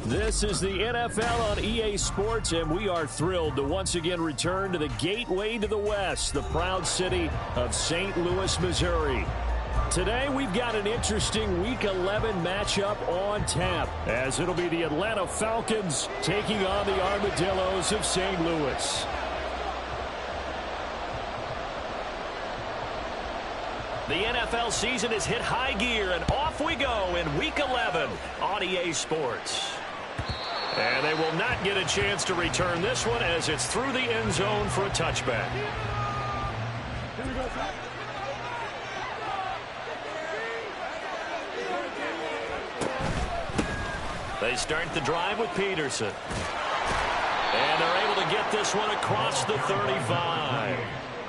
This is the NFL on EA Sports, and we are thrilled to once again return to the gateway to the West, the proud city of St. Louis, Missouri. Today, we've got an interesting Week 11 matchup on tap, as it'll be the Atlanta Falcons taking on the Armadillos of St. Louis. The NFL season has hit high gear, and off we go in Week 11 on EA Sports. And they will not get a chance to return this one as it's through the end zone for a touchback. They start the drive with Peterson. And they're able to get this one across the 35.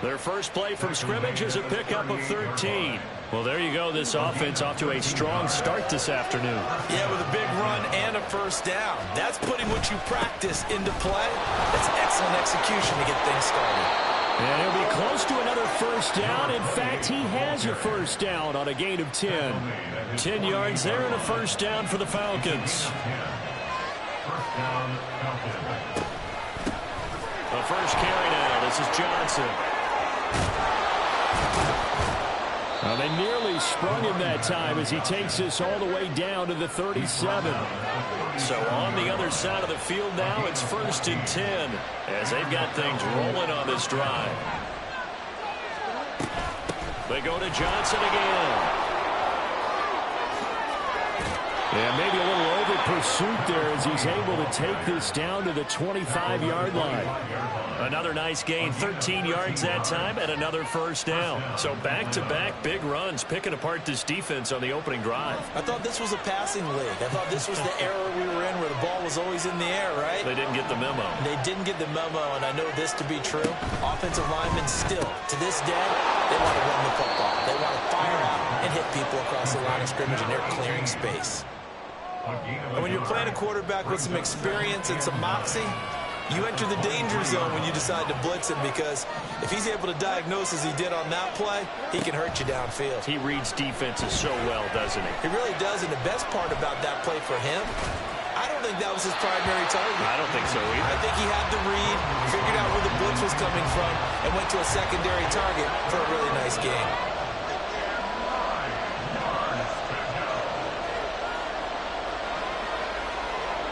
Their first play from scrimmage is a pickup of 13. Well, there you go. This offense off to a strong start this afternoon. Yeah, with a big run and a first down. That's putting what you practice into play. That's excellent execution to get things started. And he'll be close to another first down. In fact, he has a first down on a gain of 10. 10 yards there and a first down for the Falcons. The first carry now. This is Johnson. Well, they nearly sprung him that time as he takes this all the way down to the 37. So on the other side of the field now, it's 1st and 10 as they've got things rolling on this drive. They go to Johnson again. And maybe a little over pursuit there as he's able to take this down to the 25-yard line. Another nice gain, 13 yards that time, and another first down. So back-to-back big runs, picking apart this defense on the opening drive. I thought this was a passing league. I thought this was the era we were in where the ball was always in the air, right? They didn't get the memo. They didn't get the memo, and I know this to be true. Offensive linemen still, to this day, they want to run the football. They want to fire out and hit people across the line of scrimmage, and they're clearing space. And when you're playing a quarterback with some experience and some moxie, you enter the danger zone when you decide to blitz him, because if he's able to diagnose as he did on that play, he can hurt you downfield. He reads defenses so well, doesn't he? He really does, and the best part about that play for him, I don't think that was his primary target. I don't think so either. I think he had to read, figured out where the blitz was coming from, and went to a secondary target for a really nice game.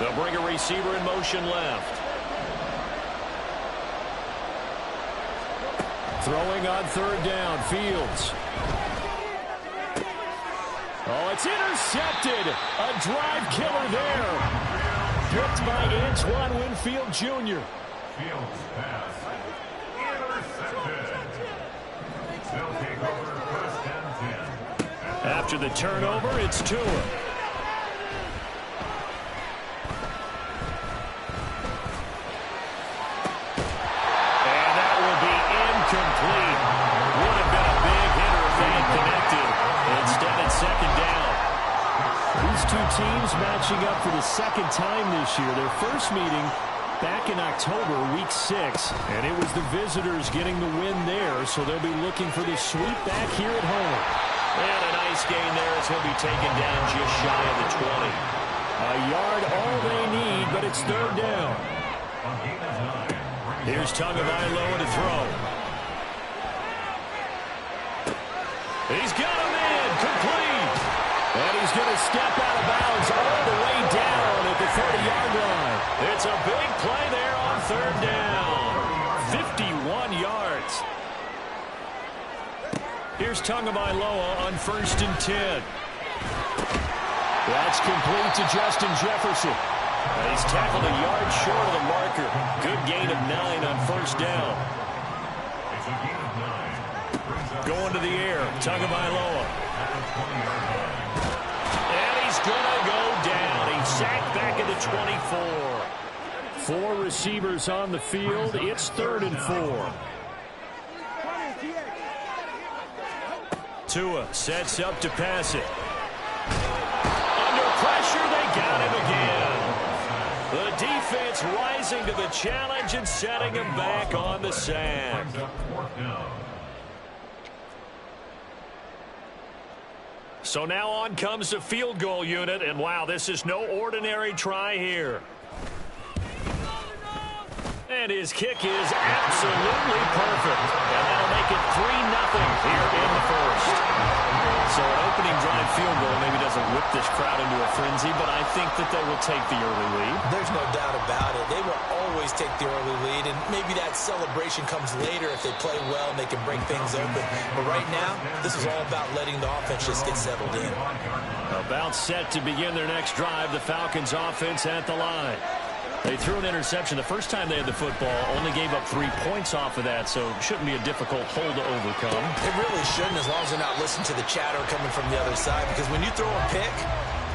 They'll bring a receiver in motion left. Throwing on third down, Fields. Oh, it's intercepted. A drive killer there. Picked by Antoine Winfield Jr. Fields pass. Intercepted. They'll take over 1st and 10. After the turnover, it's Tua. Complete. Would have been a big hitter if they had connected. Instead, it's 2nd down. These two teams matching up for the second time this year. Their first meeting back in October, Week 6, and it was the visitors getting the win there, so they'll be looking for the sweep back here at home. And a nice gain there as he'll be taken down just shy of the 20. A yard all they need, but it's 3rd down. Here's Tagovailoa to throw. He's got him in, complete. And he's going to step out of bounds all the way down at the 30-yard line. It's a big play there on 3rd down. 51 yards. Here's Tagovailoa on 1st and 10. That's complete to Justin Jefferson. He's tackled a yard short of the marker. Good gain of 9 on 1st down. Going to the air, Tagovailoa. And he's going to go down. He's sacked back at the 24. 4 receivers on the field. It's 3rd and 4. Tua sets up to pass it. Under pressure, they got him again. The defense rising to the challenge and setting him back on the sack. So now on comes the field goal unit, and wow, this is no ordinary try here. And his kick is absolutely perfect. And that'll make it 3-0 here in the first. So an opening drive field goal maybe doesn't whip this crowd into a frenzy, but I think that they will take the early lead. There's no doubt about it. They will always take the early lead, and maybe that celebration comes later if they play well and they can break things open. But right now, this is all about letting the offense just get settled in. About set to begin their next drive, the Falcons offense at the line. They threw an interception the first time they had the football, only gave up 3 points off of that, so it shouldn't be a difficult hole to overcome. It really shouldn't, as long as they're not listening to the chatter coming from the other side, because when you throw a pick,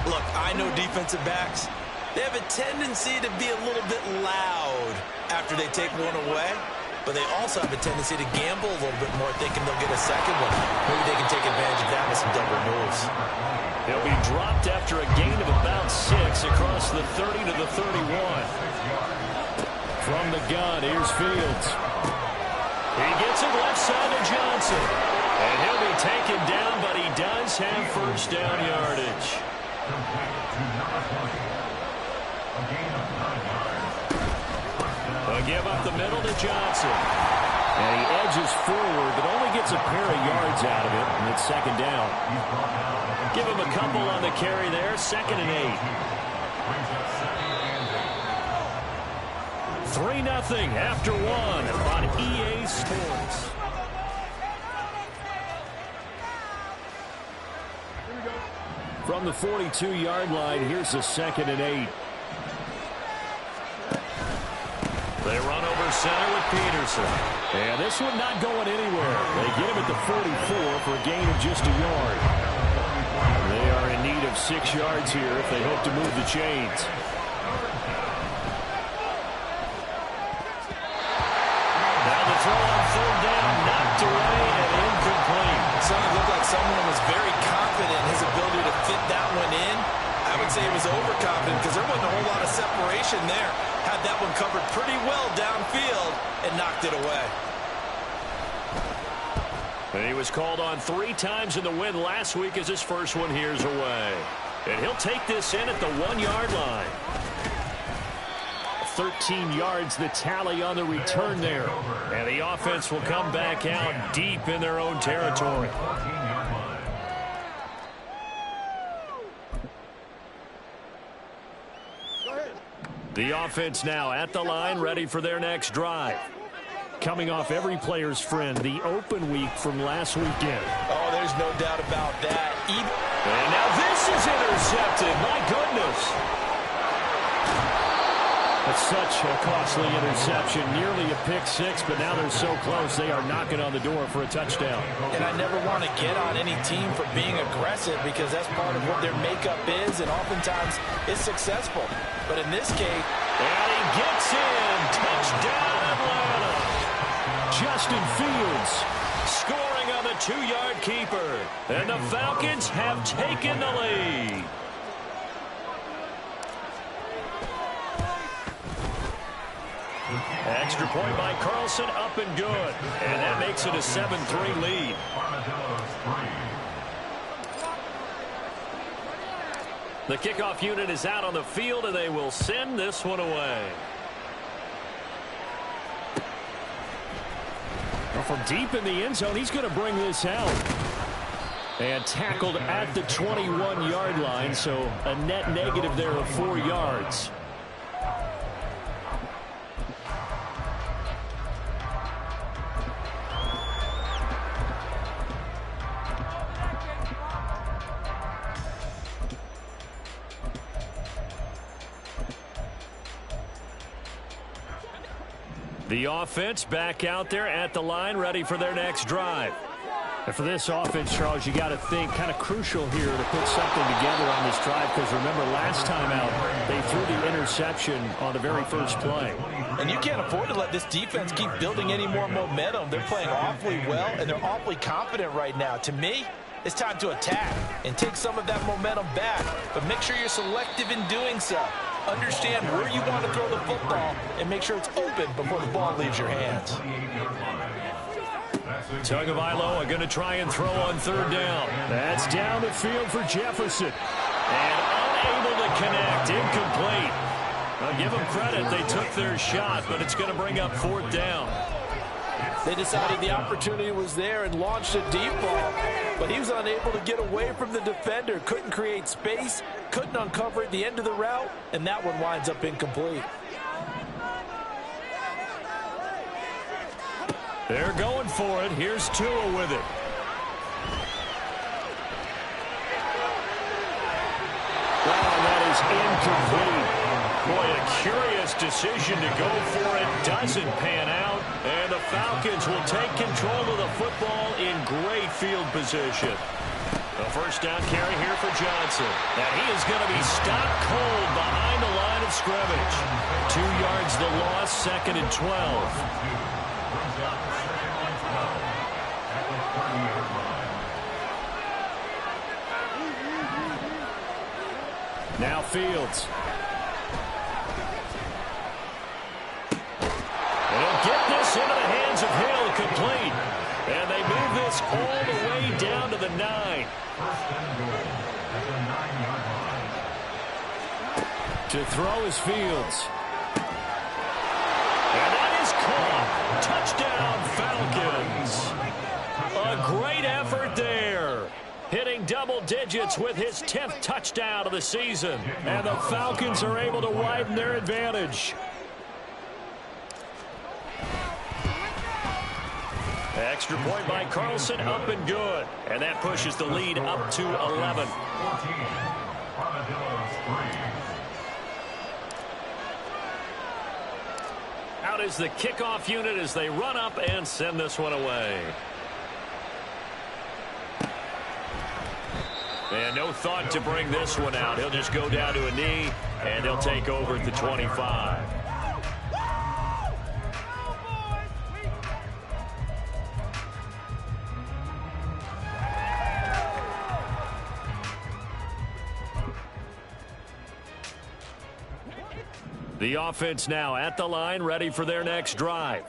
look, I know defensive backs, they have a tendency to be a little bit loud after they take one away, but they also have a tendency to gamble a little bit more, thinking they'll get a second one. Maybe they can take advantage of that with some double moves. He'll be dropped after a gain of about 6 across the 30 to the 31. From the gun, here's Fields. He gets it left side to Johnson. And he'll be taken down, but he does have first down yardage. A give up the middle to Johnson. And he edges forward, but only gets a pair of yards out of it, and it's second down. Give him a couple on the carry there, 2nd and 8. 3-0 after 1 on EA Sports. From the 42-yard line, here's the 2nd and 8. They run over center with Peterson. And this one not going anywhere. They get him at the 44 for a gain of just a yard. They are in need of 6 yards here if they hope to move the chains. Now the throw on 3rd down, knocked away and incomplete. So it looked like someone was very confident in his ability to fit that one in. I would say he was overconfident because there wasn't a whole lot of separation there. Had that one covered pretty well downfield and knocked it away. And he was called on 3 times in the win last week as his first one here's away. And he'll take this in at the 1-yard line. 13 yards the tally on the return there. And the offense will come back out deep in their own territory. The offense now at the line, ready for their next drive. Coming off every player's friend, the open week from last weekend. Oh, there's no doubt about that. And now this is intercepted. My goodness. That's such a costly interception, nearly a pick 6, but now they're so close they are knocking on the door for a touchdown. And I never want to get on any team for being aggressive because that's part of what their makeup is, and oftentimes it's successful. But in this case, and he gets in. Touchdown, Atlanta. Justin Fields scoring on the 2-yard keeper. And the Falcons have taken the lead. Extra point by Carlson, up and good. And that makes it a 7-3 lead. The kickoff unit is out on the field, and they will send this one away. Well, from deep in the end zone, he's going to bring this out. And tackled at the 21-yard line, so a net negative there of 4 yards. The offense back out there at the line, ready for their next drive. And for this offense, Charles, you got to think kind of crucial here to put something together on this drive, because remember last time out they threw the interception on the very first play. And you can't afford to let this defense keep building any more momentum. They're playing awfully well, and they're awfully confident right now. To me, it's time to attack and take some of that momentum back, but make sure you're selective in doing so. Understand where you want to throw the football and make sure it's open before the ball leaves your hands. Tagovailoa going to try and throw on third down. That's down the field for Jefferson. And unable to connect. Incomplete. I'll give them credit. They took their shot, but it's going to bring up fourth down. They decided the opportunity was there and launched a deep ball, but he was unable to get away from the defender. Couldn't create space, couldn't uncover at the end of the route, and that one winds up incomplete. They're going for it. Here's Tua with it. Oh, that is incomplete. Boy, a curious decision to go for it. Doesn't pan out. And the Falcons will take control of the football in great field position. The first down carry here for Johnson. And he is going to be stopped cold behind the line of scrimmage. 2 yards the loss, 2nd and 12. Now Fields. They'll get this into the hands of Hill, complete. And they move this all the way down to the 9. To throw is Fields. And that is caught. Touchdown, Falcons. A great effort there. Hitting double digits with his 10th touchdown of the season. And the Falcons are able to widen their advantage. Extra point by Carlson, up and good. And that pushes the lead up to 11. Out is the kickoff unit as they run up and send this one away. And no thought to bring this one out. He'll just go down to a knee, and he'll take over at the 25. The offense now at the line, ready for their next drive.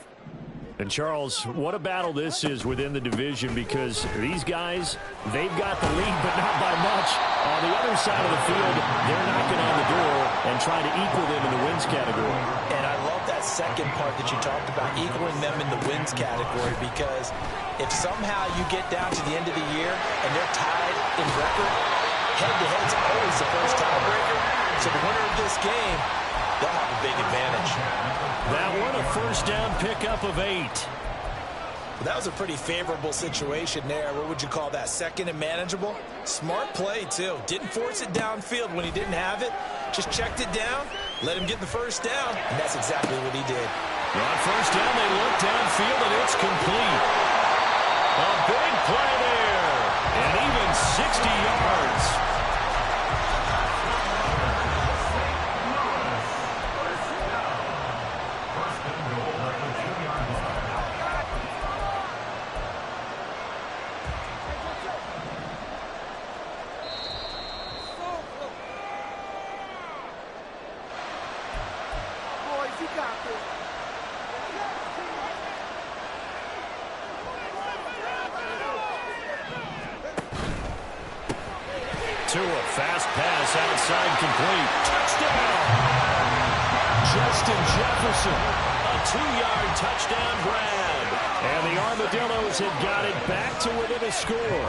And, Charles, what a battle this is within the division, because these guys, they've got the lead, but not by much. On the other side of the field, they're knocking on the door and trying to equal them in the wins category. And I love that second part that you talked about, equaling them in the wins category, because if somehow you get down to the end of the year and they're tied in record, head-to-head's always the first tiebreaker. So the winner of this game, they'll have a big advantage. That one, a first down pickup of 8. Well, that was a pretty favorable situation there. What would you call that? Second and manageable? Smart play, too. Didn't force it downfield when he didn't have it. Just checked it down, let him get the first down, and that's exactly what he did. On first down, they look downfield, and it's complete. A big play there, and even 60 yards. Tua, fast pass outside, complete. Touchdown! Justin Jefferson. A 2-yard touchdown grab. And the Armadillos have got it back to within a score.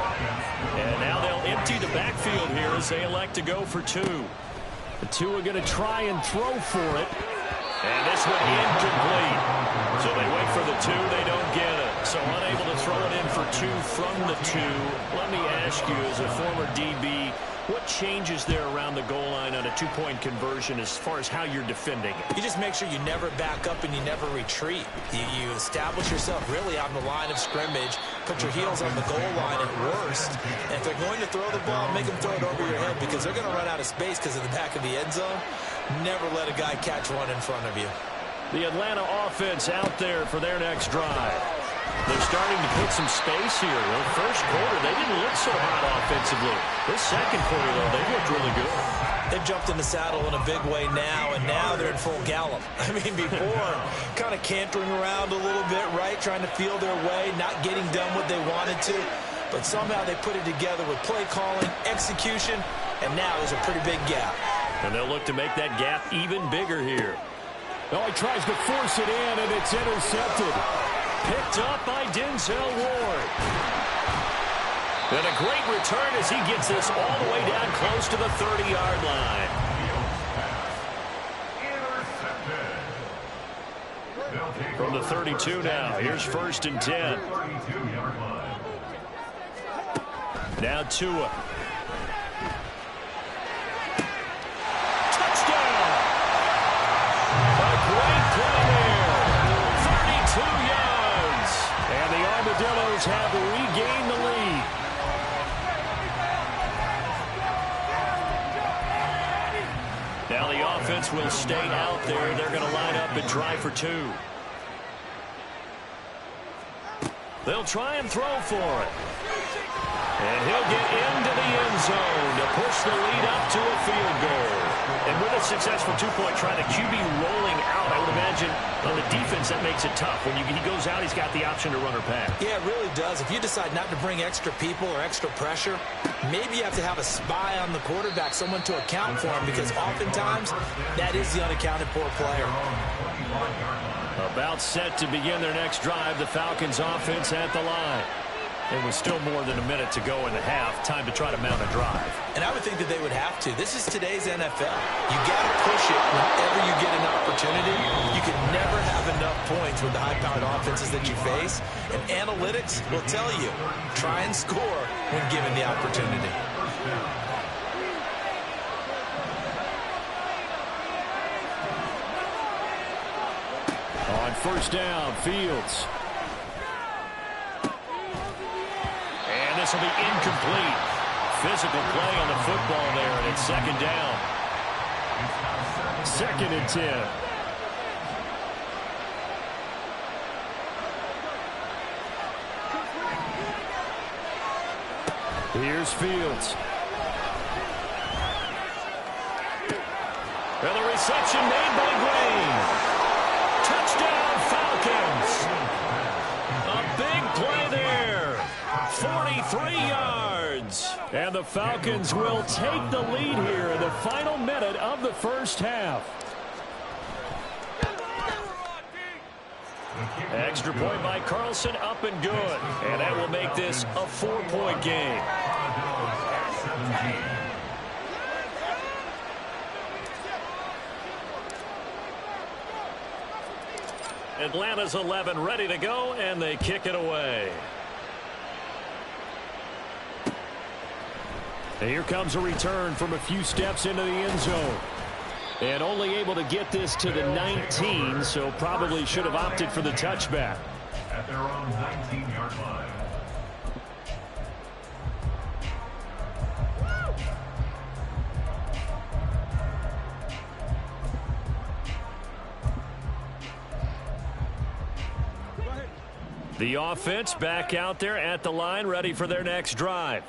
And now they'll empty the backfield here as they elect to go for 2. The Tua going to try and throw for it. And this one incomplete. So they wait for the 2, they don't get it. So unable to throw it in for 2 from the 2. Let me ask you, as a former DB, what changes there around the goal line on a 2-point conversion as far as how you're defending it? You just make sure you never back up and you never retreat. You establish yourself really on the line of scrimmage, put your heels on the goal line at worst, and if they're going to throw the ball, make them throw it over your head, because they're going to run out of space because of the back of the end zone. Never let a guy catch one in front of you. The Atlanta offense out there for their next drive. They're starting to put some space here. The first quarter, they didn't look so hot offensively. This second quarter, though, they looked really good. They've jumped in the saddle in a big way now, and now they're in full gallop. I mean, before, kind of cantering around a little bit, right? Trying to feel their way, not getting done what they wanted to. But somehow they put it together with play calling, execution, and now there's a pretty big gap. And they'll look to make that gap even bigger here. Oh, he tries to force it in, and it's intercepted. Picked up by Denzel Ward. And a great return as he gets this all the way down close to the 30-yard line. From the 32 now, here's 1st and 10. Now Tua. Touchdown! A great play there. 32 yards. And the Armadillos have regained the lead. Now the offense will stay out there. They're going to line up and try for 2. They'll try and throw for it. And he'll get into the end zone to push the lead up to a field goal. And with a successful two-point try, the QB rolling out, I would imagine on the defense that makes it tough. When he goes out, he's got the option to run or pass. Yeah, it really does. If you decide not to bring extra people or extra pressure, maybe you have to have a spy on the quarterback, someone to account for him, because oftentimes that is the unaccounted for player. About set to begin their next drive, the Falcons offense at the line. It was still more than a minute to go in the half. Time to try to mount a drive. And I would think that they would have to. This is today's NFL. You got to push it whenever you get an opportunity. You can never have enough points with the high-powered offenses that you face. And analytics will tell you, try and score when given the opportunity. On 1st down, Fields. And this will be incomplete. Physical play on the football there, and it's 2nd down. 2nd and 10. Here's Fields. And the reception made by Green. Touchdown, Falcons. A big play there. 43 yards. And the Falcons will take the lead here in the final minute of the first half. Extra point by Carlson, up and good. And that will make this a 4-point game. Atlanta's 11 ready to go, and they kick it away. And here comes a return from a few steps into the end zone. And only able to get this to the 19, so probably should have opted for the touchback. At their own 19-yard line. The offense back out there at the line, ready for their next drive.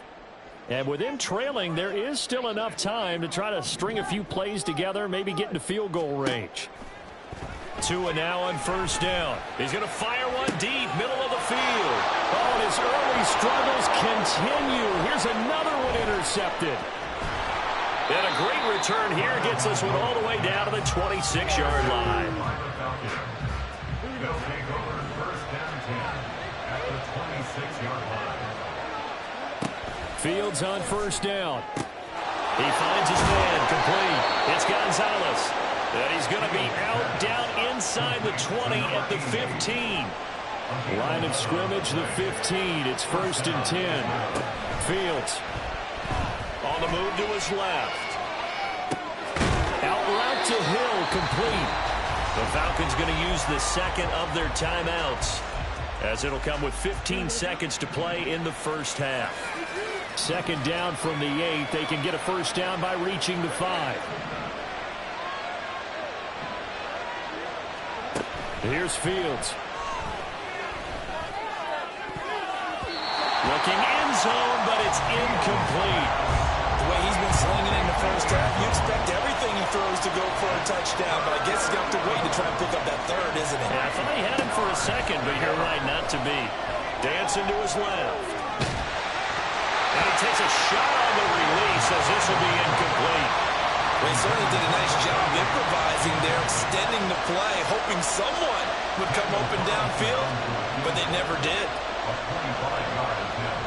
And with them trailing, there is still enough time to try to string a few plays together, maybe get into field goal range. Tua now on 1st down. He's going to fire one deep, middle of the field. Oh, and his early struggles continue. Here's another one intercepted. And a great return here gets this one all the way down to the 26-yard line. They'll take over 1st and 10 at the 26-yard line. Fields on 1st down. He finds his man, complete. It's Gonzalez. And he's going to be out down inside the 20 at the 15. Line of scrimmage, the 15. It's 1st and 10. Fields. On the move to his left. Out route to Hill, complete. The Falcons going to use the second of their timeouts, as it'll come with 15 seconds to play in the first half. 2nd down from the 8. They can get a 1st down by reaching the 5. Here's Fields. Looking end zone, but it's incomplete. The way he's been slinging in the first half, you expect everything he throws to go for a touchdown, but I guess he's going to have to wait to try and pick up that third, isn't it? Yeah, I thought he had him for a second, but you're right, not to be. Dancing to his left. And he takes a shot on the release as this will be incomplete. Well, he certainly did a nice job of improvising there, extending the play, hoping someone would come open downfield, but they never did. A 25-yard attempt.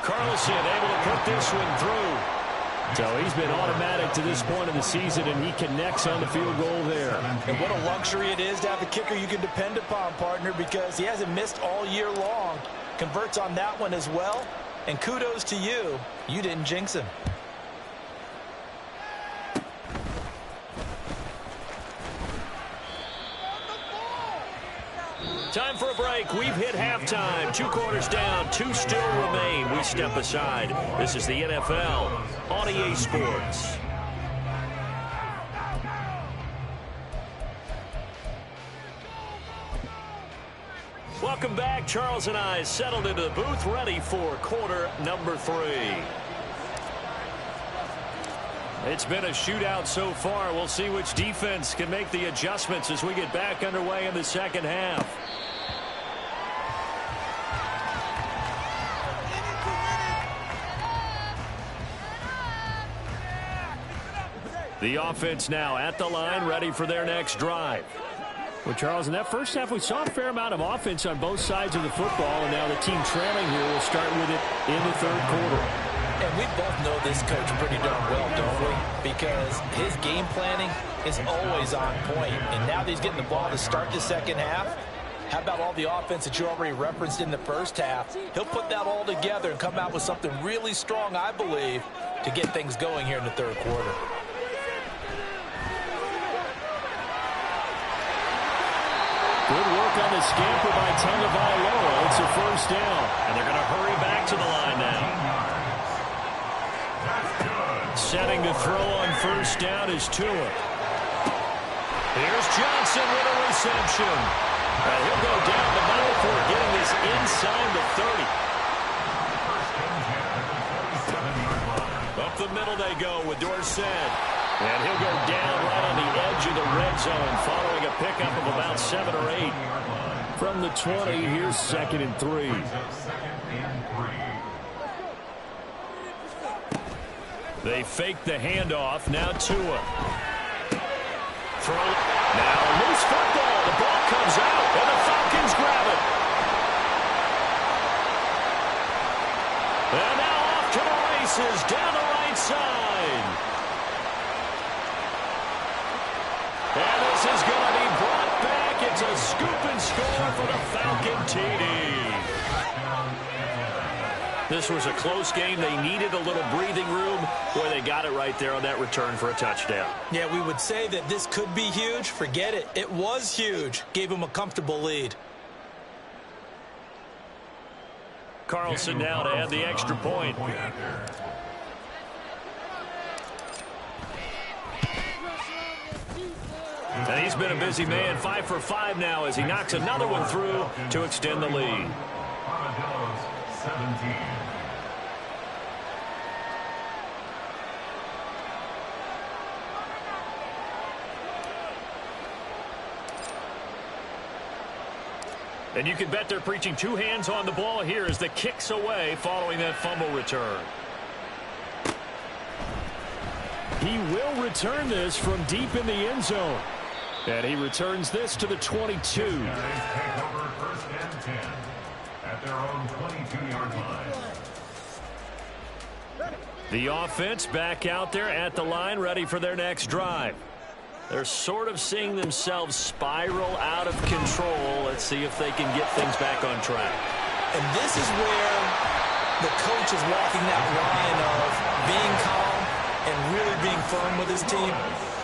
Carlson able to put this one through. So he's been automatic to this point of the season, and he connects on the field goal there. And what a luxury it is to have a kicker you can depend upon, partner, because he hasn't missed all year long. Converts on that one as well, and kudos to you. You didn't jinx him. Time for a break. We've hit halftime. 2 quarters down. 2 still remain. We step aside. This is the NFL on EA Sports. Welcome back. Charles and I settled into the booth, ready for quarter number 3. It's been a shootout so far. We'll see which defense can make the adjustments as we get back underway in the second half. The offense now at the line, ready for their next drive. Well, Charles, in that first half, we saw a fair amount of offense on both sides of the football, and now the team trailing here will start with it in the third quarter. And we both know this coach pretty darn well, don't we? Because his game planning is always on point. And now that he's getting the ball to start the second half, how about all the offense that you already referenced in the first half? He'll put that all together and come out with something really strong, I believe, to get things going here in the third quarter. Good work on the scamper by Tagovailoa. It's a first down. And they're going to hurry back to the line now. Setting to throw on first down is Tua. Here's Johnson with a reception. And he'll go down the middle for getting this inside the 30. Up the middle they go with Dorsett. And he'll go down right on the edge of the red zone following a pickup of about 7 or 8. From the 20, here's 2nd and 3. They fake the handoff. Now Tua. Throw. Now loose football. The ball comes out, and the Falcons grab it. And now off to the races down the right side. And this is going to be brought back. It's a scoop and score for the Falcon TD. This was a close game. They needed a little breathing room. Boy, they got it right there on that return for a touchdown. Yeah, we would say that this could be huge. Forget it. It was huge. Gave him a comfortable lead. Carlson now to add the extra point. And he's been a busy man, 5 for 5 now as he knocks another one through to extend the lead. Armadillos 17. And you can bet they're preaching 2 hands on the ball here as the kick's away following that fumble return. He will return this from deep in the end zone. And he returns this to the 22. Guys take over 1st and 10 at their own 22-yard line. The offense back out there at the line, ready for their next drive. They're sort of seeing themselves spiral out of control. Let's see if they can get things back on track. And this is where the coach is walking that line of being calm and really being firm with his team.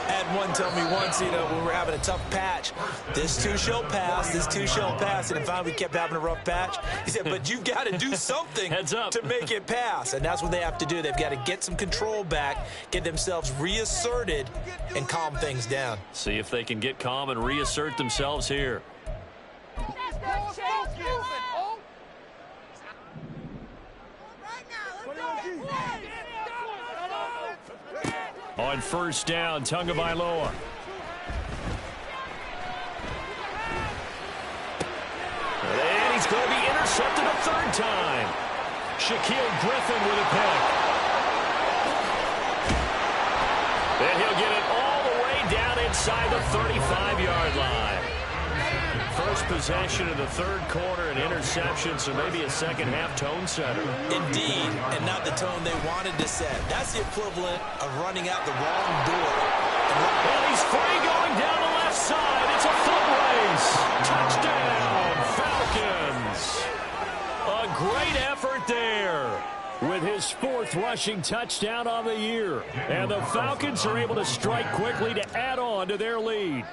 I had one tell me once, when we were having a tough patch, this too shall pass, this too shall pass. And finally we kept having a rough patch. He said, but you've got to do something Heads up. to make it pass. And that's what they have to do. They've got to get some control back, get themselves reasserted, and calm things down. See if they can get calm and reassert themselves here. On first down, Tagovailoa. And he's going to be intercepted a third time. Shaquille Griffin with a pick. And he'll get it all the way down inside the 35-yard line. First possession of the third quarter, an interception, so maybe a second-half tone setter. Indeed, and not the tone they wanted to set. That's the equivalent of running out the wrong door. And he's free going down the left side. It's a foot race. Touchdown, Falcons. A great effort there with his fourth rushing touchdown on the year. And the Falcons are able to strike quickly to add on to their lead.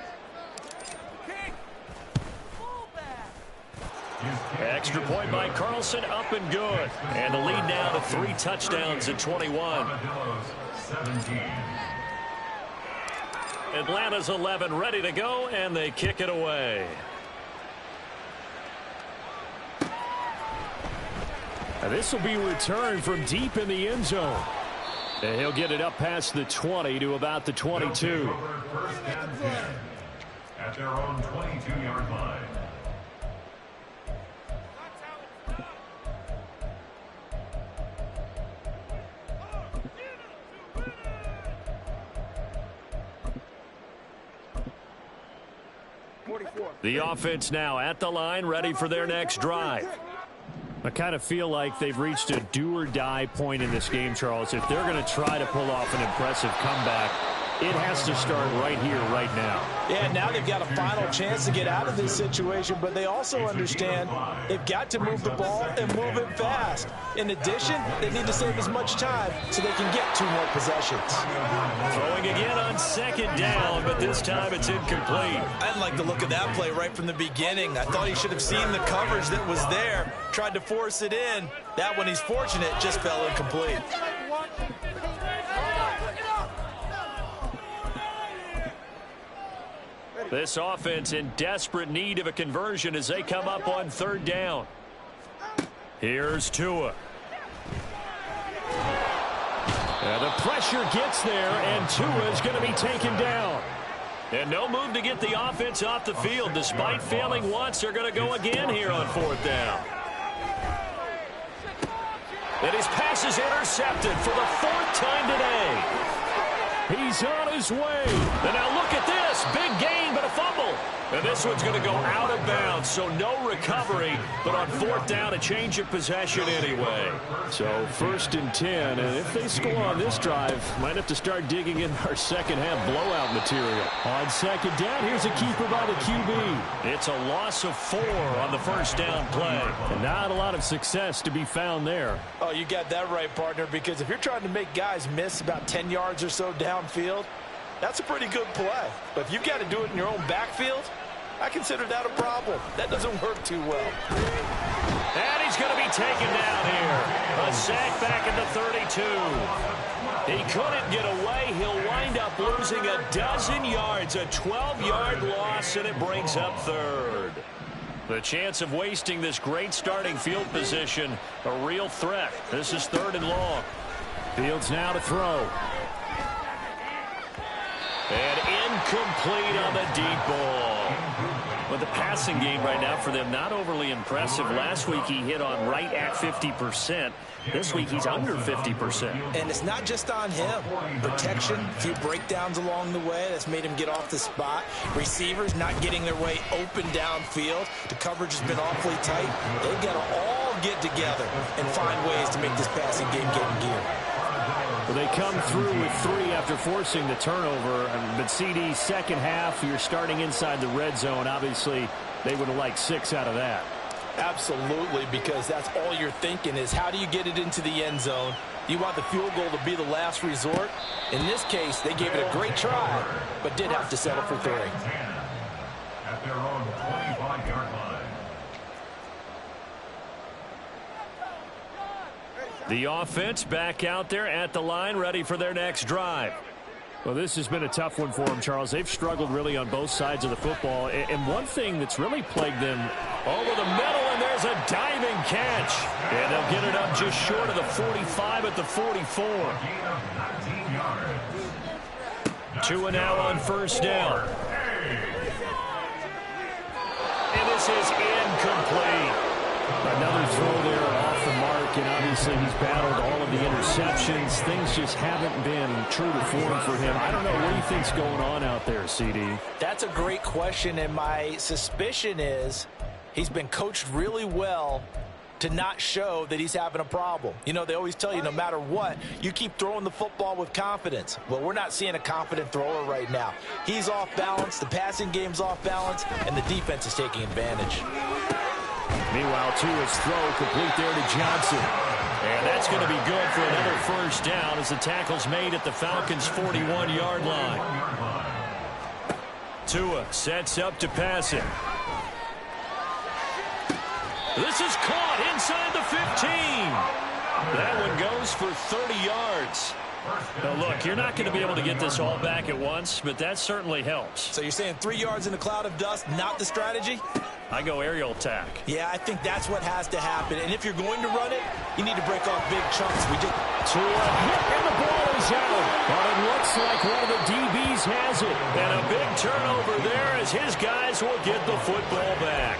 Extra point by Carlson, up and good. And the lead now to 3 touchdowns at 21. Atlanta's 11 ready to go, and they kick it away. And this will be returned from deep in the end zone. And he'll get it up past the 20 to about the 22. At their own 22-yard line. The offense now at the line, ready for their next drive. I kind of feel like they've reached a do-or-die point in this game, Charles. If they're going to try to pull off an impressive comeback, it has to start right here, right now. Yeah, now they've got a final chance to get out of this situation, but they also understand they've got to move the ball and move it fast. In addition, they need to save as much time so they can get 2 more possessions. Throwing again on second down, but this time it's incomplete. I didn't like the look of that play right from the beginning. I thought he should have seen the coverage that was there, tried to force it in. That one, he's fortunate, just fell incomplete. This offense in desperate need of a conversion as they come up on third down. Here's Tua. And the pressure gets there, and Tua is going to be taken down. And no move to get the offense off the field. Despite failing once, they're going to go again here on fourth down. And his pass is intercepted for the 4th time today. He's on his way. And now look at this. Big gain, but a fumble. And this one's going to go out of bounds, so no recovery. But on fourth down, a change of possession anyway. So 1st and 10. And if they score on this drive, might have to start digging in our second-half blowout material. On second down, here's a keeper by the QB. It's a loss of 4 on the first down play. And not a lot of success to be found there. Oh, you got that right, partner, because if you're trying to make guys miss about 10 yards or so downfield, that's a pretty good play. But if you've got to do it in your own backfield, I consider that a problem. That doesn't work too well. And he's going to be taken down here. A sack back at the 32. He couldn't get away. He'll wind up losing a dozen yards, a 12-yard loss, and it brings up third. The chance of wasting this great starting field position, a real threat. This is 3rd and long. Fields now to throw. And incomplete on the deep ball. But the passing game right now for them, not overly impressive. Last week he hit on right at 50%. This week he's under 50%. And it's not just on him. Protection, a few breakdowns along the way. That's made him get off the spot. Receivers not getting their way open downfield. The coverage has been awfully tight. They've got to all get together and find ways to make this passing game get in gear. Well, they come through with 3 after forcing the turnover. But CD, second half, you're starting inside the red zone. Obviously, they would have liked 6 out of that. Absolutely, because that's all you're thinking is how do you get it into the end zone? You want the field goal to be the last resort. In this case, they gave it a great try, but did have to settle for 3. At their own 25-yard line. The offense back out there at the line, ready for their next drive. Well, this has been a tough one for them, Charles. They've struggled really on both sides of the football. And one thing that's really plagued them over the middle and there's a diving catch. And they'll get it up just short of the 45 at the 44. Tua now on first down. And this is incomplete. Another throw there off the mark, and obviously he's battled all of the interceptions. Things just haven't been true to form for him. I don't know what do you think's going on out there, CD? That's a great question, and my suspicion is he's been coached really well to not show that he's having a problem. You know, they always tell you no matter what, you keep throwing the football with confidence. Well, we're not seeing a confident thrower right now. He's off balance, the passing game's off balance, and the defense is taking advantage. Meanwhile, Tua's throw complete there to Johnson. And that's going to be good for another first down as the tackle's made at the Falcons' 41-yard line. Tua sets up to pass it. This is caught inside the 15. That one goes for 30 yards. Now, look, you're not going to be able to get this all back at once, but that certainly helps. So you're saying 3 yards in a cloud of dust, not the strategy? I go aerial attack. Yeah, I think that's what has to happen. And if you're going to run it, you need to break off big chunks. Tua hit, and the ball is out. But it looks like one of the DBs has it. And a big turnover there as his guys will get the football back.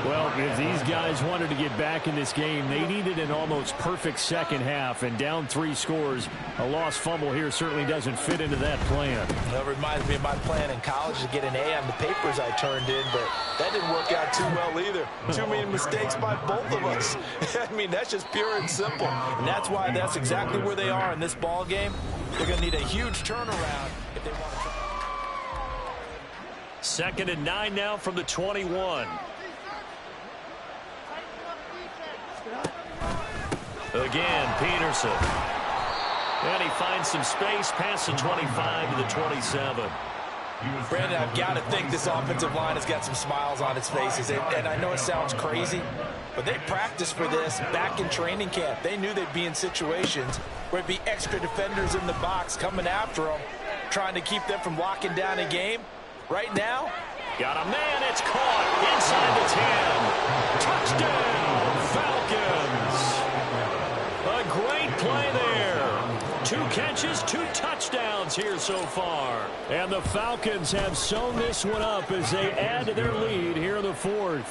Well, if these guys wanted to get back in this game, they needed an almost perfect second half. And down 3 scores, a lost fumble here certainly doesn't fit into that plan. That reminds me of my plan in college to get an A on the papers I turned in, but that didn't work out too well either. Too many mistakes by both of us. I mean, that's just pure and simple. And that's why that's exactly where they are in this ball game. They're going to need a huge turnaround if they want to try. 2nd and 9 now from the 21. Again, Peterson. And he finds some space past the 25 to the 27. Brandon, I've got to think this offensive line has got some smiles on its faces. And I know it sounds crazy, but they practiced for this back in training camp. They knew they'd be in situations where it'd be extra defenders in the box coming after them, trying to keep them from locking down a game. Right now, got a man, it's caught inside the 10. Touchdown, Falcons. A great play there. 2 catches, 2 touchdowns here so far. And the Falcons have sewn this one up as they add to their lead here in the 4th.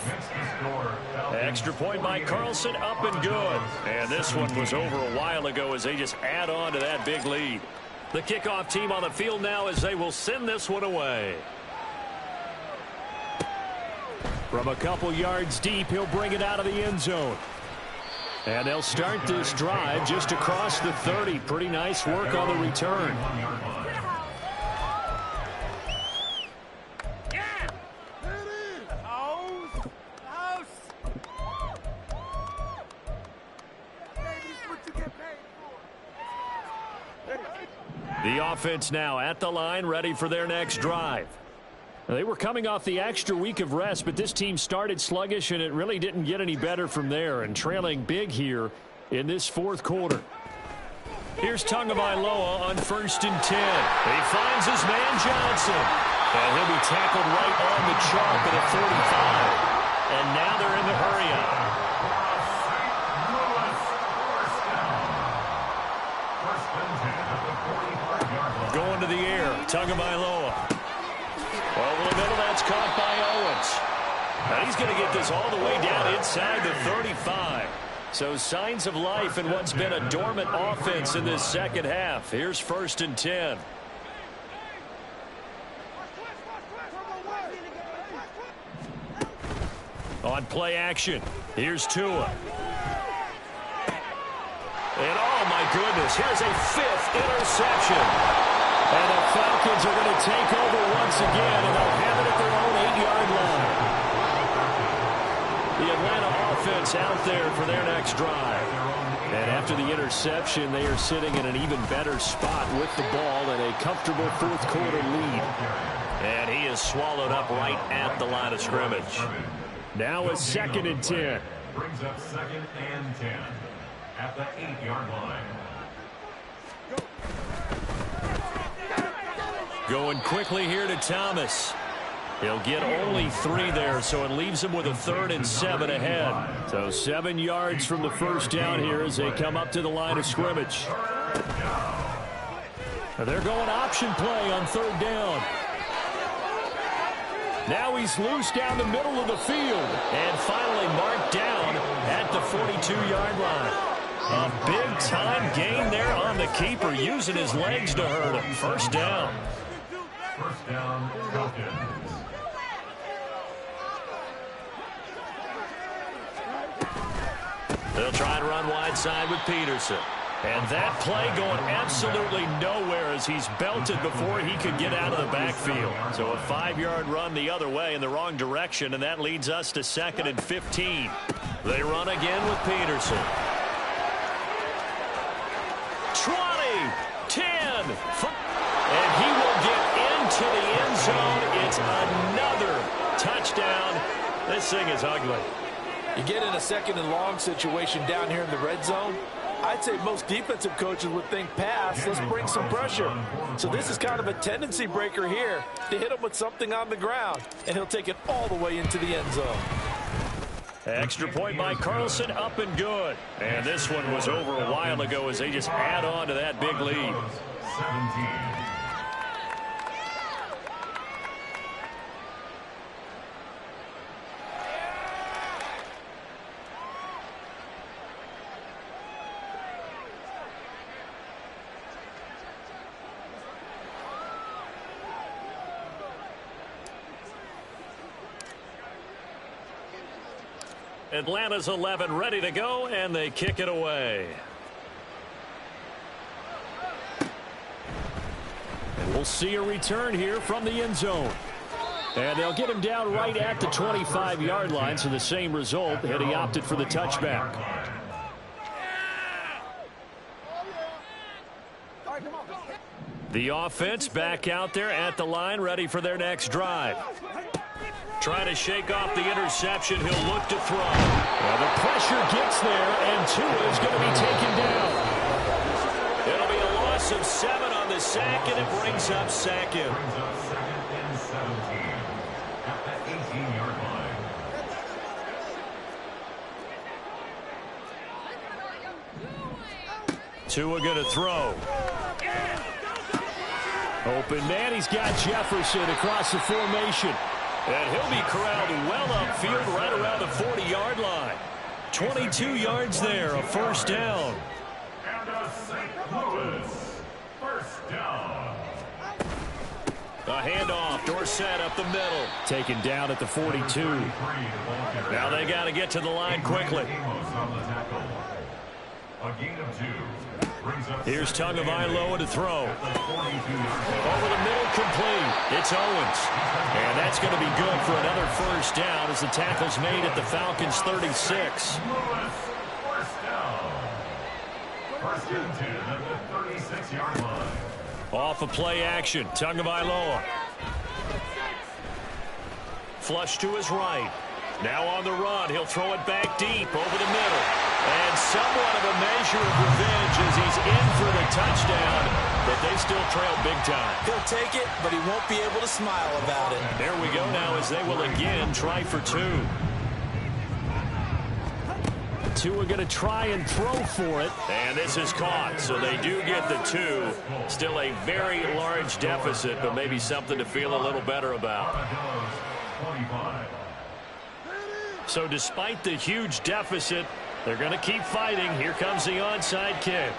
Extra point by Carlson, up and good. And this one was over a while ago as they just add on to that big lead. The kickoff team on the field now as they will send this one away. From a couple yards deep, he'll bring it out of the end zone. And they'll start this drive just across the 30. Pretty nice work on the return. The offense now at the line, ready for their next drive. They were coming off the extra week of rest, but this team started sluggish, and it really didn't get any better from there, and trailing big here in this 4th quarter. Here's Tagovailoa on 1st and 10. He finds his man Johnson, and he'll be tackled right on the chalk at a 45. And now they're in the hurry-up. Going to the air, Tagovailoa. Over the middle, that's caught by Owens. Now he's going to get this all the way down inside the 35. So signs of life in what's been a dormant offense in this second half. Here's 1st and 10. On play action, here's Tua. And oh my goodness, here's a 5th interception. And the Falcons are going to take over once again, and they'll have it at their own 8-yard line. The Atlanta offense out there for their next drive. And after the interception, they are sitting in an even better spot with the ball and a comfortable 4th quarter lead. And he is swallowed up right at the line of scrimmage. Now a 2nd and 10. Brings up 2nd and 10 at the 8-yard line. Going quickly here to Thomas. He'll get only 3 there, so it leaves him with a 3rd and 7 ahead. So 7 yards from the first down here as they come up to the line of scrimmage. They're going option play on 3rd down. Now he's loose down the middle of the field. And finally marked down at the 42-yard line. A big-time gain there on the keeper, using his legs to hurt him. First down. First down, Falcons. They'll try and run wide side with Peterson. And that play going absolutely nowhere as he's belted before he could get out of the backfield. So a 5-yard run the other way in the wrong direction, and that leads us to 2nd and 15. They run again with Peterson. 20, 10, 5, and he will get into the end zone. It's another touchdown. This thing is ugly. You get in a 2nd and long situation down here in the red zone. I'd say most defensive coaches would think pass, let's bring some pressure. So this is kind of a tendency breaker here to hit him with something on the ground, and he'll take it all the way into the end zone. Extra point by Carlson, up and good. And this one was over a while ago as they just add on to that big lead. 17. Atlanta's 11 ready to go, and they kick it away. And we'll see a return here from the end zone. And they'll get him down right at the 25-yard line, so the same result, and he opted for the touchback. The offense back out there at the line, ready for their next drive. Trying to shake off the interception. He'll look to throw. Well, the pressure gets there, and Tua is going to be taken down. It'll be a loss of 7 on the sack, and it brings up 2nd. Brings up 2nd and 17 at the 18-yard line. Tua going to throw. Open man. He's got Jefferson across the formation. And he'll be corralled well upfield right around the 40-yard line. 22 yards there, a first down. And a St. Louis first down. A handoff, Dorsett up the middle. Taken down at the 42. Now they got to get to the line quickly. A gain of 2. Here's Tagovailoa to throw. Over the middle, complete. It's Owens. And that's going to be good for another first down as the tackle's made at the Falcons' 36. First down. First and 10 at the 36-yard line. Off of play action, Tagovailoa. Flush to his right. Now on the run, he'll throw it back deep over the middle. And somewhat of a measure of revenge as he's in for the touchdown, but they still trail big time. He'll take it, but he won't be able to smile about it. There we go now as they will again try for 2. Tua going to try and throw for it. And this is caught, so they do get the 2. Still a very large deficit, but maybe something to feel a little better about. 25. So despite the huge deficit, they're going to keep fighting. Here comes the onside kick.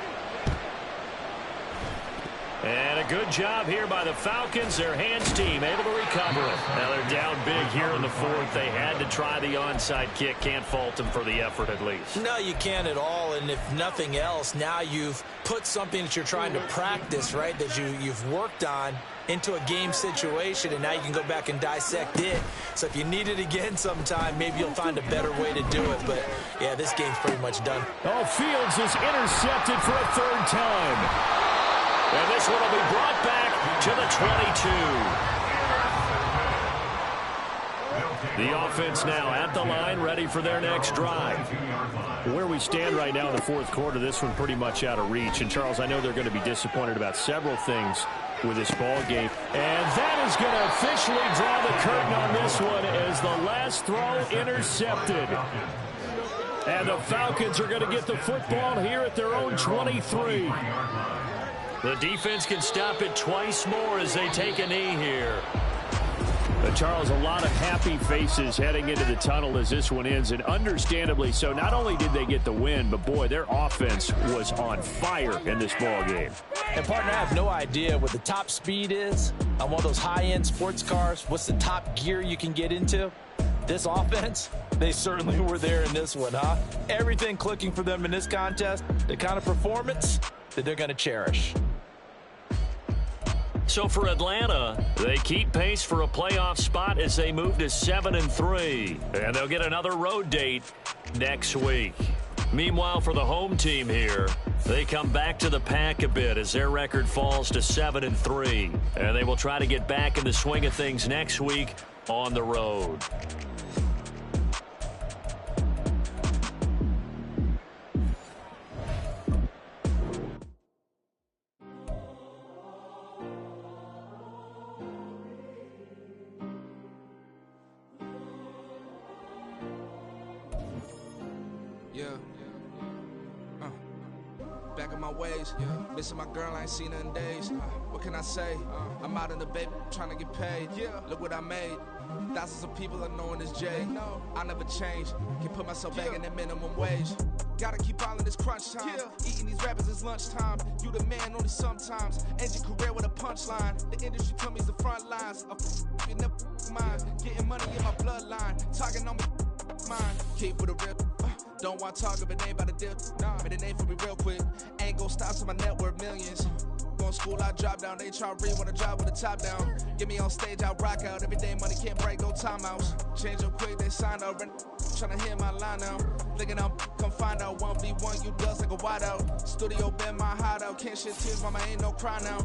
And a good job here by the Falcons. Their hands team able to recover it. Now they're down big here in the 4th. They had to try the onside kick. Can't fault them for the effort at least. No, you can't at all. And if nothing else, now you've put something that you're trying to practice, right, that you've worked on into a game situation, and now you can go back and dissect it. So if you need it again sometime, maybe you'll find a better way to do it. But, yeah, this game's pretty much done. Oh, Fields is intercepted for a 3rd time. And this one will be brought back to the 22. The offense now at the line, ready for their next drive. Where we stand right now in the 4th quarter, this one pretty much out of reach. And, Charles, I know they're going to be disappointed about several things. with this ball game. And that is going to officially draw the curtain on this one as the last throw intercepted. And the Falcons are going to get the football here at their own 23. The defense can stop it twice more as they take a knee here. Charles, a lot of happy faces heading into the tunnel as this one ends, and understandably so. Not only did they get the win, but boy, their offense was on fire in this ball game. And partner, I have no idea what the top speed is on one of those high-end sports cars. What's the top gear you can get into? This offense, they certainly were there in this one, huh? Everything clicking for them in this contest, the kind of performance that they're going to cherish. So for Atlanta, they keep pace for a playoff spot as they move to 7-3. And they'll get another road date next week. Meanwhile, for the home team here, they come back to the pack a bit as their record falls to 7-3. And they will try to get back in the swing of things next week on the road. Back in my ways, missing my girl, I ain't seen her in days. What can I say? I'm out in the baby, trying to get paid. Look what I made. Thousands of people are knowing this Jay. I never change. Can put myself back in that minimum wage. Gotta keep all in this crunch time. Eating these rappers is lunchtime. You the man only sometimes. End your career with a punchline. The industry told me it's the front lines. You never mind. Getting money in my bloodline. Talking on me, mine. Keep with a real. Don't want to talk if it ain't about the deal. Made a name for me real quick. Ain't gon' stop till my net worth millions. Going school, I drop down. They try to read when I drop with the top down. Get me on stage, I rock out. Every day money can't break, no timeouts. Change up quick, they sign up. Tryna hear my line now. Thinking I'm come find out. 1v1, you does like a wideout. Studio been my hideout. Can't shit tears, mama ain't no cry now.